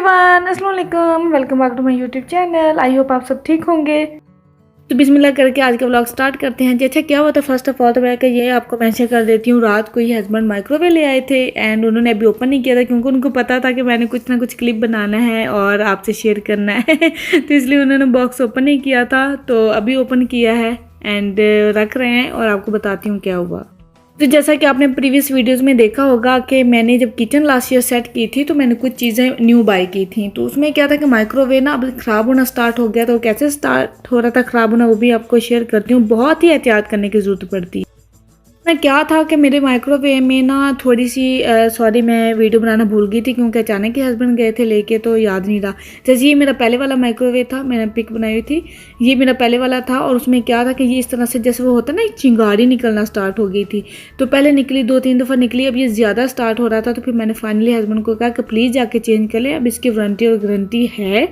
Everyone, अस्सलाम वालेकुम, welcome back to my YouTube channel. I hope आप सब ठीक होंगे। तो बिस्मिल्लाह करके आज का व्लॉग स्टार्ट करते हैं। जैसे क्या हुआ था, फर्स्ट ऑफ ऑल तो मैं ये आपको मेंशन कर देती हूँ। रात को ही हस्बैंड माइक्रोवेव ले आए थे एंड उन्होंने अभी ओपन नहीं किया था क्योंकि उनको पता था कि मैंने कुछ ना कुछ क्लिप बनाना है और आपसे शेयर करना है तो इसलिए उन्होंने बॉक्स ओपन नहीं किया था। तो अभी ओपन किया है एंड रख रहे हैं और आपको बताती हूँ क्या हुआ। तो जैसा कि आपने प्रीवियस वीडियोस में देखा होगा कि मैंने जब किचन लास्ट ईयर सेट की थी तो मैंने कुछ चीज़ें न्यू बाय की थी। तो उसमें क्या था कि माइक्रोवेव ना अब ख़राब होना स्टार्ट हो गया। तो कैसे स्टार्ट हो रहा था ख़राब होना वो भी आपको शेयर करती हूँ। बहुत ही एहतियात करने की ज़रूरत पड़ती है। मैं क्या था कि मेरे माइक्रोवेव में ना थोड़ी सी सॉरी मैं वीडियो बनाना भूल गई थी क्योंकि अचानक ही हस्बैंड गए थे लेके, तो याद नहीं रहा। जैसे ये मेरा पहले वाला माइक्रोवेव था, मैंने पिक बनाई हुई थी, ये मेरा पहले वाला था और उसमें क्या था कि ये इस तरह से जैसे वो होता है ना, एक चिंगारी निकलना स्टार्ट हो गई थी। तो पहले निकली 2-3 दफ़ा निकली, अब ये ज़्यादा स्टार्ट हो रहा था। तो फिर मैंने फाइनली हस्बैंड को कहा कि प्लीज़ जाके चेंज कर लें, अब इसकी वारंटी और गारंटी है।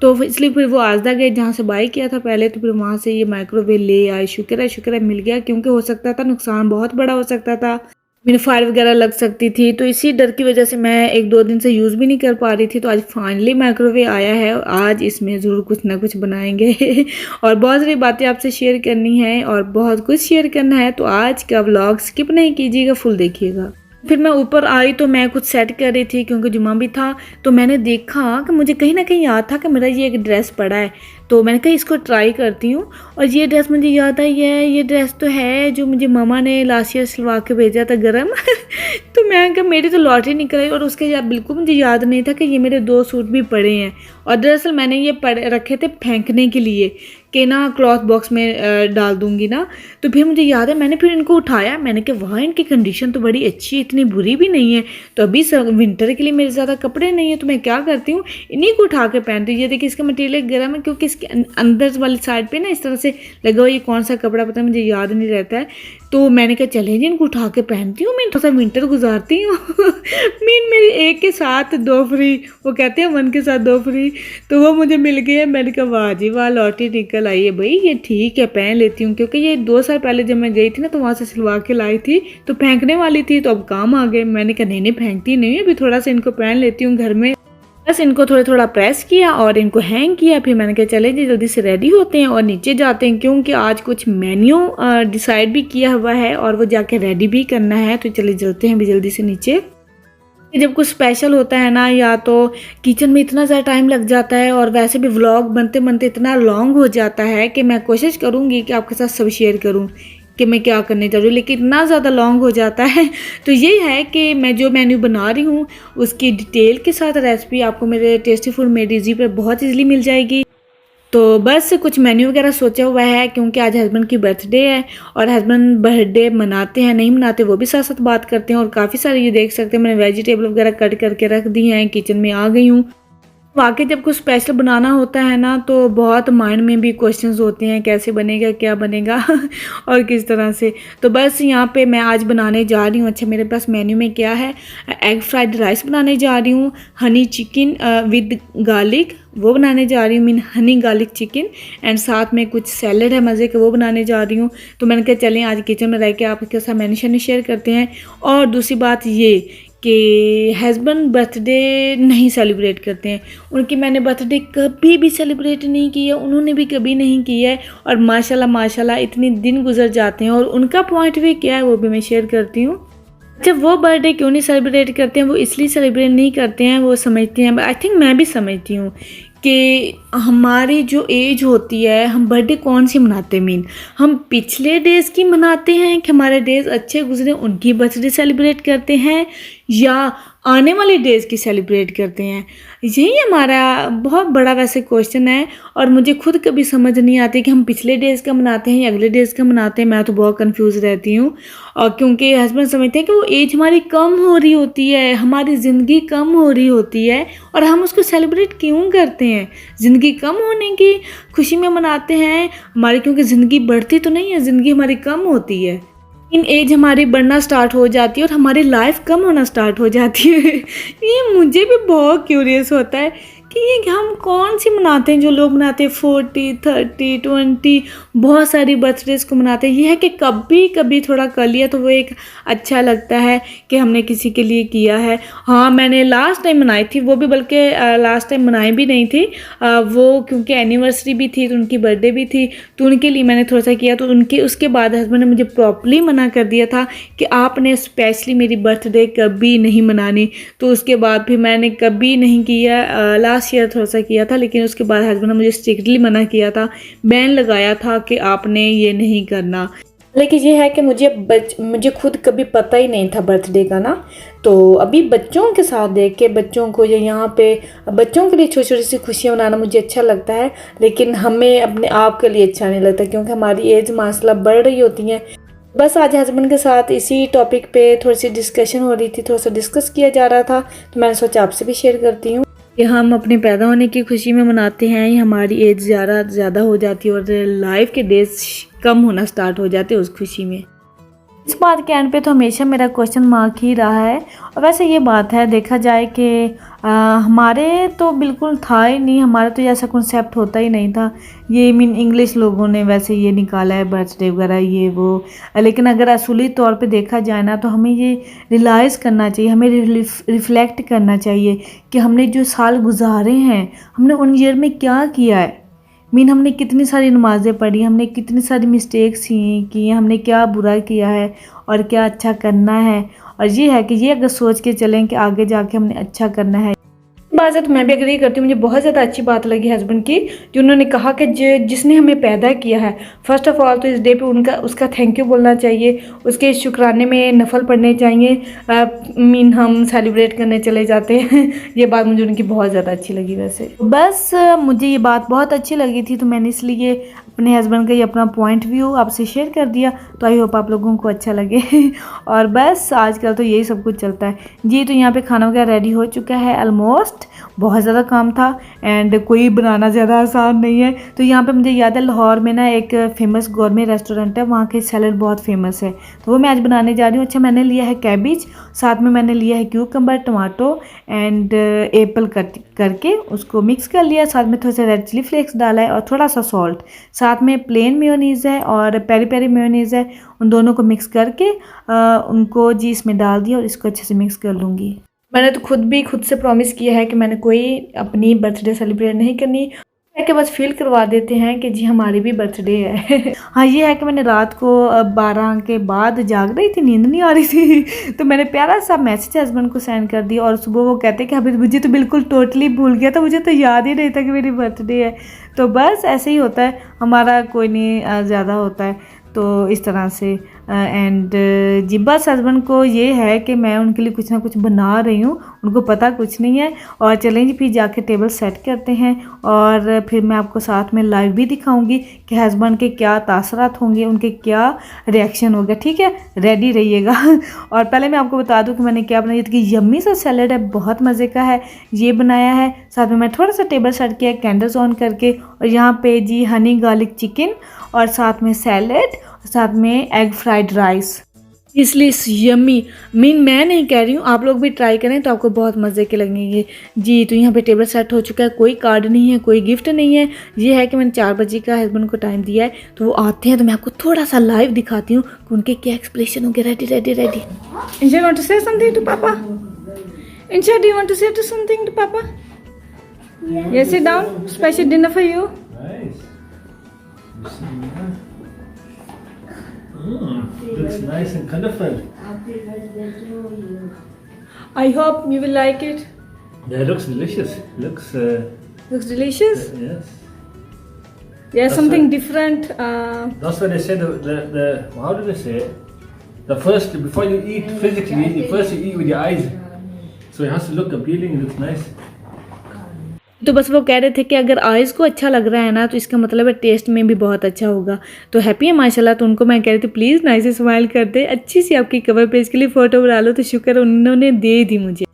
तो इसलिए फिर वो आजदा गए जहाँ से बाई किया था पहले, तो फिर वहाँ से ये माइक्रोवेव ले आए। शुक्र है मिल गया, क्योंकि हो सकता था नुकसान बहुत बड़ा हो सकता था, मेरी फायर वगैरह लग सकती थी। तो इसी डर की वजह से मैं 1-2 दिन से यूज़ भी नहीं कर पा रही थी। तो आज फाइनली माइक्रोवेव आया है और आज इसमें ज़रूर कुछ ना कुछ बनाएंगे और बहुत सारी बातें आपसे शेयर करनी है और बहुत कुछ शेयर करना है। तो आज का व्लॉग स्किप नहीं कीजिएगा, फुल देखिएगा। फिर मैं ऊपर आई तो मैं कुछ सेट कर रही थी क्योंकि जुम्मा भी था। तो मैंने देखा कि मुझे कहीं ना कहीं याद था कि मेरा ये एक ड्रेस पड़ा है। तो मैंने कहा इसको ट्राई करती हूँ। और ये ड्रेस मुझे याद आई है, ये ड्रेस तो है जो मुझे मामा ने लास्ट ईयर सिलवा के भेजा था गरम तो मैं कहा मेरी तो लॉटरी निकल आई और उसके याद बिल्कुल मुझे याद नहीं था कि ये मेरे 2 सूट भी पड़े हैं। और दरअसल मैंने ये रखे थे फेंकने के लिए कि ना क्लॉथ बॉक्स में डाल दूंगी ना। तो फिर मुझे याद है मैंने फिर इनको उठाया, मैंने कहा वाह इनकी कंडीशन तो बड़ी अच्छी है, इतनी बुरी भी नहीं है। तो अभी विंटर के लिए मेरे ज़्यादा कपड़े नहीं है तो मैं क्या करती हूँ, इन्हीं को उठा के पहनती हूँ। ये देखिए इसका मटेरियल गर्म है क्योंकि इसके अंदर वाली साइड पे ना इस तरह से लगा हुआ, ये कौन सा कपड़ा पता है मुझे याद नहीं रहता है। तो मैंने कहा चले जी इनको उठा के पहनती हूँ, मैं थोड़ा सा विंटर गुजारती हूँ मीन मेरी 1 के साथ 2 फ्री, वो कहते हैं 1 के साथ 2 फ्री, तो वो मुझे मिल गई है। मैंने कहा वाह जी वाह, लॉटरी निकल आई है भाई, ये ठीक है पहन लेती हूँ। क्योंकि ये 2 साल पहले जब मैं गई थी ना तो वहाँ से सिलवा के लाई थी तो फेंकने वाली थी, तो अब काम आ गए। मैंने कहा नहीं फेंकती नहीं, अभी थोड़ा सा इनको पहन लेती हूँ घर में। बस इनको थोड़ा प्रेस किया और इनको हैंग किया। फिर मैंने कहा चले जी जल्दी से रेडी होते हैं और नीचे जाते हैं क्योंकि आज कुछ मेन्यू डिसाइड भी किया हुआ है और वो जाके रेडी भी करना है। तो चले चलते हैं भी जल्दी से नीचे। जब कुछ स्पेशल होता है ना, या तो किचन में इतना ज़्यादा टाइम लग जाता है और वैसे भी व्लॉग बनते बनते इतना लॉन्ग हो जाता है कि मैं कोशिश करूँगी कि आपके साथ सब शेयर करूँ कि मैं क्या करने जा रही हूँ, लेकिन इतना ज़्यादा लॉन्ग हो जाता है। तो ये है कि मैं जो मेन्यू बना रही हूँ उसकी डिटेल के साथ रेसिपी आपको मेरे टेस्टी फूड मेड इजी पर बहुत ईजिली मिल जाएगी। तो बस कुछ मेन्यू वगैरह सोचा हुआ है क्योंकि आज हस्बैंड की बर्थडे है और हस्बैंड बर्थडे मनाते हैं नहीं मनाते वो भी साथ साथ बात करते हैं। और काफ़ी सारे ये देख सकते हैं मैंने वेजिटेबल वगैरह कट करके रख दी हैं, किचन में आ गई हूँ। वाकई जब कुछ स्पेशल बनाना होता है ना तो बहुत माइंड में भी क्वेश्चंस होते हैं, कैसे बनेगा, क्या बनेगा और किस तरह से। तो बस यहाँ पे मैं आज बनाने जा रही हूँ। अच्छा मेरे पास मेन्यू में क्या है, एग फ्राइड राइस बनाने जा रही हूँ, हनी चिकन विद गार्लिक वो बनाने जा रही हूँ, mean Honey garlic chicken, and साथ में कुछ सैलड है मज़े के वो बनाने जा रही हूँ। तो मैंने कहा चलें आज किचन में रह के आपके साथ मेन्यू शेयर करते हैं। और दूसरी बात ये कि हस्बैंड बर्थडे नहीं सेलिब्रेट करते हैं, उनकी मैंने बर्थडे कभी भी सेलिब्रेट नहीं की है, उन्होंने भी कभी नहीं की है। और माशाल्लाह इतने दिन गुजर जाते हैं और उनका पॉइंट भी क्या है वो भी मैं शेयर करती हूँ। अच्छा वो बर्थडे क्यों नहीं सेलिब्रेट करते हैं, वो इसलिए सेलिब्रेट नहीं करते हैं, वो समझते हैं, आई थिंक मैं भी समझती हूँ कि हमारी जो एज होती है हम बर्थडे कौन सी मनाते हैं, मीन हम पिछले डेज़ की मनाते हैं कि हमारे डेज़ अच्छे गुजरे उनकी बर्थडे सेलिब्रेट करते हैं, या आने वाले डेज़ की सेलिब्रेट करते हैं। यही हमारा बहुत बड़ा वैसे क्वेश्चन है और मुझे खुद कभी समझ नहीं आती कि हम पिछले डेज़ का मनाते हैं या अगले डेज़ का मनाते हैं। मैं तो बहुत कंफ्यूज रहती हूँ। और क्योंकि हस्बैंड समझते हैं कि वो एज हमारी कम हो रही होती है, हमारी ज़िंदगी कम हो रही होती है और हम उसको सेलिब्रेट क्यों करते हैं, ज़िंदगी कम होने की खुशी में मनाते हैं हमारी, क्योंकि ज़िंदगी बढ़ती तो नहीं है, ज़िंदगी हमारी कम होती है। इन एज हमारी बढ़ना स्टार्ट हो जाती है और हमारी लाइफ कम होना स्टार्ट हो जाती है ये मुझे भी बहुत क्यूरियस होता है कि ये हम कौन सी मनाते हैं जो लोग मनाते हैं 40, 30, 20, बहुत सारी बर्थडेज को मनाते हैं। ये है कि कभी कभी थोड़ा कर लिया तो वो एक अच्छा लगता है कि हमने किसी के लिए किया है। हाँ, मैंने लास्ट टाइम मनाई थी, वो भी बल्कि लास्ट टाइम मनाई भी नहीं थी, वो क्योंकि एनिवर्सरी भी थी तो उनकी बर्थडे भी थी, तो उनके लिए मैंने थोड़ा सा किया। तो उनके उसके बाद हस्बैंड ने मुझे प्रॉपर्ली मना कर दिया था कि आपने स्पेशली मेरी बर्थडे कभी नहीं मनानी। तो उसके बाद फिर मैंने कभी नहीं किया। लास्ट ईयर थोड़ा सा किया था, लेकिन उसके बाद हस्बैंड ने मुझे स्ट्रिक्टली मना किया था, बैन लगाया था कि आपने ये नहीं करना। लेकिन ये है कि मुझे खुद कभी पता ही नहीं था बर्थडे का ना, तो अभी बच्चों के साथ देख के बच्चों को यहाँ पे बच्चों के लिए छोटी छोटी सी खुशियाँ मनाना मुझे अच्छा लगता है, लेकिन हमें अपने आप के लिए अच्छा नहीं लगता क्योंकि हमारी एज माशाल्लाह बढ़ रही होती है। बस आज हस्बैंड के साथ इसी टॉपिक पे थोड़ी सी डिस्कशन हो रही थी, थोड़ा सा डिस्कस किया जा रहा था, तो मैंने सोचा आपसे भी शेयर करती हूँ कि हम अपने पैदा होने की खुशी में मनाते हैं, हमारी एज ज़्यादा हो जाती है और लाइफ के डेज कम होना स्टार्ट हो जाते हैं उस खुशी में। इस बात के एंड पे तो हमेशा मेरा क्वेश्चन मार्क ही रहा है। और वैसे ये बात है, देखा जाए कि हमारे तो बिल्कुल था ही नहीं, हमारा तो ऐसा कॉन्सेप्ट होता ही नहीं था। ये इंग्लिश लोगों ने वैसे ये निकाला है बर्थडे वगैरह ये वो, लेकिन अगर असली तौर पे देखा जाए ना तो हमें ये रियलाइज़ करना चाहिए, हमें रिफ्लेक्ट करना चाहिए कि हमने जो साल गुजारे हैं हमने उन ईयर में क्या किया है। हमने कितनी सारी नमाज़ें पढ़ी, हमने कितनी सारी मिस्टेक्स की, हमने क्या बुरा किया है और क्या अच्छा करना है। और ये है कि ये अगर सोच के चलें कि आगे जाके हमने अच्छा करना है। बात तो मैं भी एग्री करती हूँ। मुझे बहुत ज़्यादा अच्छी बात लगी हस्बैंड की, जो उन्होंने कहा कि जिसने हमें पैदा किया है, फर्स्ट ऑफ ऑल तो इस डे पे उसका थैंक यू बोलना चाहिए, उसके शुक्राने में नफल पढ़ने चाहिए। हम सेलिब्रेट करने चले जाते हैं। ये बात मुझे उनकी बहुत ज़्यादा अच्छी लगी। वैसे बस मुझे ये बात बहुत अच्छी लगी थी, तो मैंने इसलिए अपने हस्बैंड का ये अपना पॉइंट व्यू आपसे शेयर कर दिया। तो आई होप आप लोगों को अच्छा लगे। और बस आजकल तो यही सब कुछ चलता है जी। तो यहाँ पे खाना वगैरह रेडी हो चुका है ऑलमोस्ट, बहुत ज़्यादा काम था एंड कोई बनाना ज़्यादा आसान नहीं है। तो यहाँ पे मुझे याद है लाहौर में ना एक फ़ेमस गौरमे रेस्टोरेंट है, वहाँ के सैलड बहुत फेमस है, तो वो मैं आज बनाने जा रही हूँ। अच्छा, मैंने लिया है कैबिज, साथ में मैंने लिया है cucumber, tomato and Apple cut करके उसको मिक्स कर लिया, साथ में थोड़ा सा रेड चिली फ्लेक्स डाला है और थोड़ा सा सॉल्ट, साथ में प्लेन मेयोनीज़ है और पेरी पेरी मेयोनीज़ है, उन दोनों को मिक्स करके उनको जी इसमें डाल दिया और इसको अच्छे से मिक्स कर लूँगी। मैंने तो खुद से प्रॉमिस किया है कि मैंने कोई अपनी बर्थडे सेलिब्रेट नहीं करनी, कि बस फील करवा देते हैं कि जी हमारी भी बर्थडे है। हाँ, ये है कि मैंने रात को 12 के बाद जाग रही थी, नींद नहीं आ रही थी, तो मैंने प्यारा सा मैसेज हस्बैंड को सेंड कर दिया और सुबह वो कहते कि अभी मुझे तो बिल्कुल टोटली भूल गया था, मुझे तो याद ही नहीं था कि मेरी बर्थडे है। तो बस ऐसे ही होता है, हमारा कोई नहीं ज़्यादा होता है, तो इस तरह से एंड जी बस हस्बैंड को ये है कि मैं उनके लिए कुछ ना कुछ बना रही हूँ, उनको पता कुछ नहीं है। और चलें जी फिर जाके टेबल सेट करते हैं और फिर मैं आपको साथ में लाइव भी दिखाऊंगी कि हस्बैंड के क्या तासरात होंगे, उनके क्या रिएक्शन होगा। ठीक है, रेडी रहिएगा। और पहले मैं आपको बता दूं कि मैंने क्या बनाया, कि यम्मी सा सैलड है, बहुत मज़े का है, ये बनाया है। साथ में मैं थोड़ा सा टेबल सेट किया कैंडल्स ऑन करके, और यहाँ पे जी हनी गार्लिक चिकन और साथ में सैलड, साथ में एग फ्राइड राइस, इसलिए यम्मी। मैं नहीं कह रही हूँ, आप लोग भी ट्राई करें तो आपको बहुत मज़े के लगेंगे जी। तो यहाँ पे टेबल सेट हो चुका है, कोई कार्ड नहीं है, कोई गिफ्ट नहीं है। ये है कि मैंने 4 बजे का हस्बैंड को टाइम दिया है, तो वो आते हैं तो मैं आपको थोड़ा सा लाइव दिखाती हूँ कि उनके क्या एक्सप्रेशन होंगे। Ready ready ready. Insha, want to say something to papa? Insha, do you want to say something to papa? Yes, sit down. Special dinner for you. Nice. Looks nice and colorful. I hope you will like it. Yeah, it looks delicious. Looks delicious. yes. Yeah, something different. That's why they say the how do they say it? The first before you eat physically, you eat with your eyes. So it has to look appealing. It looks nice. तो बस वो कह रहे थे कि अगर eyes को अच्छा लग रहा है ना तो इसका मतलब है टेस्ट में भी बहुत अच्छा होगा। तो हैप्पी है माशाल्लाह। तो उनको मैं कह रही थी प्लीज़ नाइस से स्माइल कर दे, अच्छी सी आपकी कवर पेज के लिए फ़ोटो बना लो, तो शुक्र उन्होंने दे दी मुझे।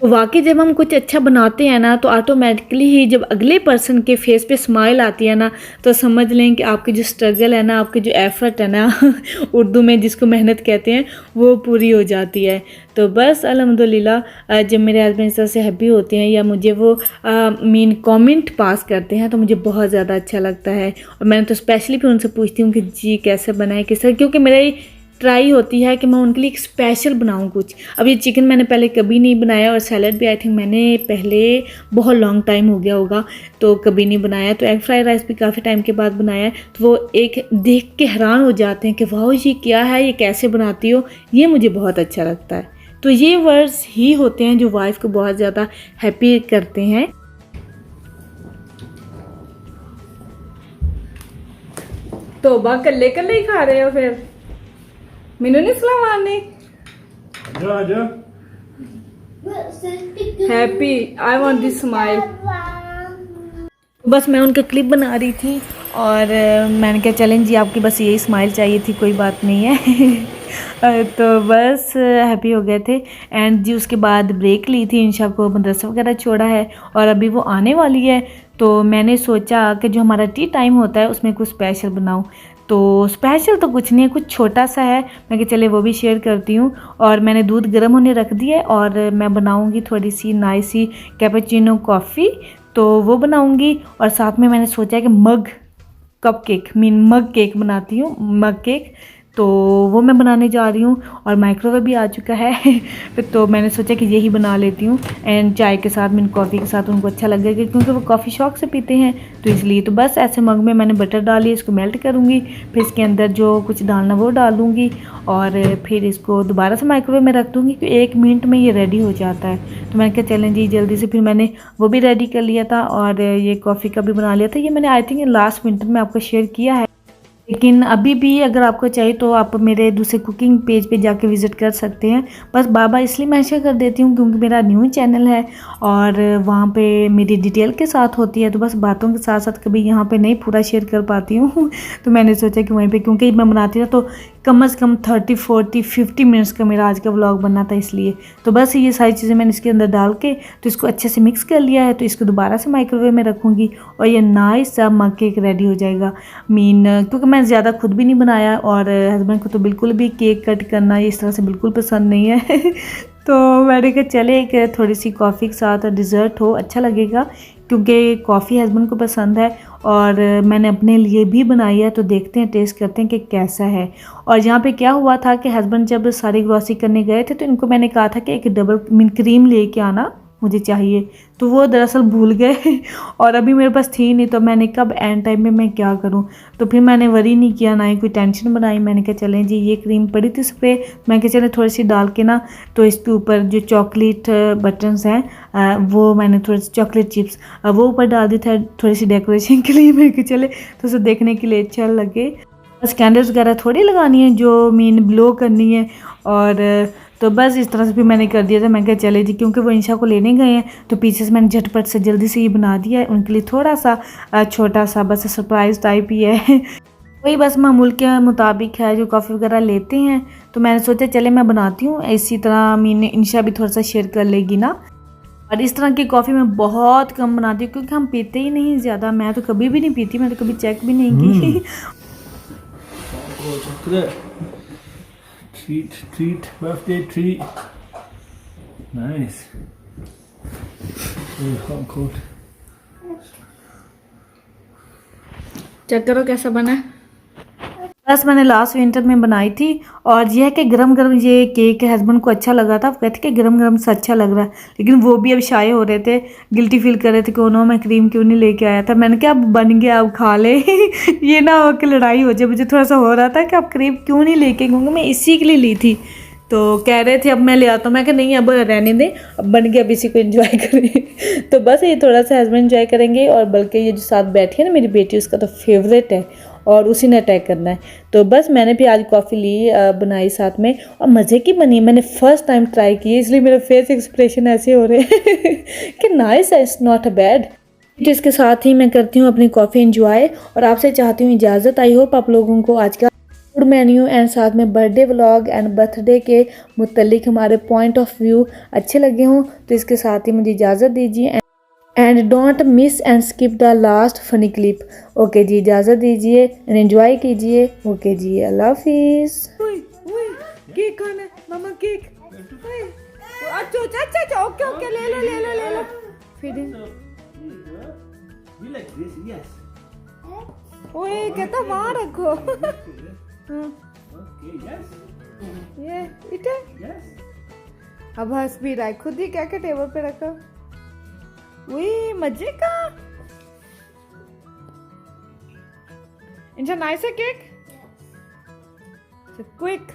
तो वाकई जब हम कुछ अच्छा बनाते हैं ना तो ऑटोमेटिकली ही जब अगले पर्सन के फेस पे स्माइल आती है ना तो समझ लें कि आपकी जो स्ट्रगल है ना, आपकी जो एफ़र्ट है ना उर्दू में जिसको मेहनत कहते हैं, वो पूरी हो जाती है। तो बस अल्हम्दुलिल्लाह जब मेरे हस्बैंड इस तरह से हैप्पी होते हैं या मुझे वो कमेंट पास करते हैं तो मुझे बहुत ज़्यादा अच्छा लगता है। और मैंने तो स्पेशली फिर उनसे पूछती हूँ कि जी कैसे बनाए, किस तरह, क्योंकि मेरी ट्राई होती है कि मैं उनके लिए एक स्पेशल बनाऊं कुछ। अब ये चिकन मैंने पहले कभी नहीं बनाया और सैलड भी आई थिंक मैंने पहले बहुत लॉन्ग टाइम हो गया होगा तो कभी नहीं बनाया। तो एग फ्राइड राइस भी काफ़ी टाइम के बाद बनाया है। तो वो एक देख के हैरान हो जाते हैं कि वाह ये क्या है, ये कैसे बनाती हो। ये मुझे बहुत अच्छा लगता है। तो ये वर्ड्स ही होते हैं जो वाइफ को बहुत ज़्यादा हैप्पी करते हैं। तो बा कल्ले कल्ले ही खा रहे हो फिर? मैनू नहीं सलाह मारनी। Happy, I want this smile. बस मैं उनका क्लिप बना रही थी और मैंने कहा चलें जी आपकी बस यही स्माइल चाहिए थी, कोई बात नहीं है। तो बस हैप्पी हो गए थे। एंड जी उसके बाद ब्रेक ली थी, इंशा को मदरसा वगैरह छोड़ा है और अभी वो आने वाली है। तो मैंने सोचा कि जो हमारा टी टाइम होता है उसमें कुछ स्पेशल बनाऊं। तो स्पेशल तो कुछ नहीं है, कुछ छोटा सा है। मैं कि चले वो भी शेयर करती हूँ। और मैंने दूध गर्म होने रख दिया है और मैं बनाऊँगी थोड़ी सी नाइस सी कैपेचिनो कॉफ़ी, तो वो बनाऊँगी। और साथ में मैंने सोचा है कि मग केक बनाती हूँ, मग केक, तो वो मैं बनाने जा रही हूँ। और माइक्रोवेव भी आ चुका है तो मैंने सोचा कि यही बना लेती हूँ। एंड चाय के साथ, मैंने कॉफ़ी के साथ उनको अच्छा लगेगा क्योंकि वो कॉफ़ी शौक से पीते हैं, तो इसलिए। तो बस ऐसे मग में मैंने बटर डाली, इसको मेल्ट करूँगी, फिर इसके अंदर जो कुछ डालना वो डालूँगी और फिर इसको दोबारा से माइक्रोवेव में रख दूँगी कि 1 मिनट में ये रेडी हो जाता है। तो मैंने कहा चलें जी जल्दी से, फिर मैंने वो भी रेडी कर लिया था और ये कॉफ़ी का भी बना लिया था। ये मैंने आई थिंक लास्ट विंटर में आपको शेयर किया है, लेकिन अभी भी अगर आपको चाहिए तो आप मेरे दूसरे कुकिंग पेज पे जाके विज़िट कर सकते हैं। बस बाबा इसलिए मेंशन कर देती हूँ क्योंकि मेरा न्यू चैनल है और वहाँ पे मेरी डिटेल के साथ होती है, तो बस बातों के साथ साथ कभी यहाँ पे नहीं पूरा शेयर कर पाती हूँ। तो मैंने सोचा कि वहीं पे, क्योंकि मैं बनाती था तो कम से कम 30, 40, 50 मिनट्स का मेरा आज का व्लॉग बनना था, इसलिए। तो बस ये सारी चीज़ें मैंने इसके अंदर डाल के तो इसको अच्छे से मिक्स कर लिया है। तो इसको दोबारा से माइक्रोवेव में रखूँगी और ये नाइस सा मग केक रेडी हो जाएगा। क्योंकि मैं ज़्यादा खुद भी नहीं बनाया और हस्बैंड को तो बिल्कुल भी केक कट करना इस तरह से बिल्कुल पसंद नहीं है तो मैंने कहा चले एक थोड़ी सी कॉफ़ी के साथ डिज़र्ट हो, अच्छा लगेगा, क्योंकि कॉफ़ी हस्बैंड को पसंद है और मैंने अपने लिए भी बनाई है। तो देखते हैं, टेस्ट करते हैं कि कैसा है। और यहाँ पे क्या हुआ था कि हस्बैंड जब सारी ग्रॉसरी करने गए थे तो इनको मैंने कहा था कि एक डबल क्रीम लेके आना मुझे चाहिए, तो वो दरअसल भूल गए और अभी मेरे पास थी नहीं। तो मैंने कब एंड टाइम में मैं क्या करूं, तो फिर मैंने वरी नहीं किया, ना ही कोई टेंशन बनाई। मैंने कहा चलें जी ये क्रीम पड़ी थी स्प्रे, मैं कहा चले थोड़ी सी डाल के ना, तो इसके ऊपर जो चॉकलेट बटन्स हैं वो मैंने थोड़ी सी चॉकलेट चिप्स वो ऊपर डाल दी था थोड़ी सी डेकोरेशन के लिए। मैं कहा चले तो उसे देखने के लिए अच्छा लगे। बस कैंडल्स वगैरह थोड़ी लगानी है जो ब्लो करनी है, और तो बस इस तरह से भी मैंने कर दिया था। मैं कहा चले जी, क्योंकि वो इंशा को लेने गए हैं तो पीछे से मैंने झटपट से जल्दी से ये बना दिया है उनके लिए, थोड़ा सा छोटा सा बस सरप्राइज़ टाइप ही है वही बस मामूल के मुताबिक है जो कॉफ़ी वगैरह लेते हैं। तो मैंने सोचा चले मैं बनाती हूँ, इसी तरह मैंने इंशा भी थोड़ा सा शेयर कर लेगी ना। और इस तरह की कॉफ़ी मैं बहुत कम बनाती हूँ क्योंकि हम पीते ही नहीं ज़्यादा, मैं तो कभी भी नहीं पीती, मैं तो कभी चेक भी नहीं की Treat, birthday treat. Nice. Really hot and cold. Check करो कैसा बना है। बस मैंने लास्ट विंटर में बनाई थी और यह है कि गरम गरम ये केक हस्बैंड को अच्छा लगा था, कहते कि गरम गरम से अच्छा लग रहा है, लेकिन वो भी अब शाये हो रहे थे, गिल्टी फील कर रहे थे कि उन्होंने मैं क्रीम क्यों नहीं लेके आया था। मैंने कहा अब बन गया अब खा ले ये ना हो कि लड़ाई हो जाए। मुझे थोड़ा सा हो रहा था कि आप क्रीम क्यों नहीं लेके, क्योंकि मैं इसी के लिए ली थी। तो कह रहे थे अब मैं ले आता हूँ, मैं कहा नहीं अब रहने दें, अब बन गया अब इसी को एंजॉय करें तो बस ये थोड़ा सा हस्बैंड एंजॉय करेंगे। और बल्कि ये जो साथ बैठी है ना मेरी बेटी, उसका तो फेवरेट है और उसी ने अटैक करना है। तो बस मैंने भी आज कॉफ़ी ली बनाई साथ में और मज़े की बनी। मैंने फ़र्स्ट टाइम ट्राई की इसलिए मेरे फेस एक्सप्रेशन ऐसे हो रहे हैं कि नाइस है, इट्स नॉट अ बैड। तो इसके साथ ही मैं करती हूँ अपनी कॉफ़ी एंजॉय और आपसे चाहती हूँ इजाज़त। आई होप आप लोगों को आज का फूड मेन्यू एंड साथ में बर्थडे व्लॉग एंड बर्थडे के मुतल्लिक हमारे पॉइंट ऑफ व्यू अच्छे लगे हों तो इसके साथ ही मुझे इजाज़त दीजिए and don't miss and skip the last funny clip. Okay जी, इजाज़त दीजिए एंड एंजॉय कीजिए। ओके जी, अल्लाह हाफिज़। केक खाना है मामा, केक। अच्छा ओके ले लो फिर You like this? Yes. ओए कहता वहाँ रखो। Okay, yes. ये इटे Yes. अब हंस भी रहा है खुद ही, क्या क्या टेबल पे रखा। वही मजे का। इनसे नाइस है केक। क्विक।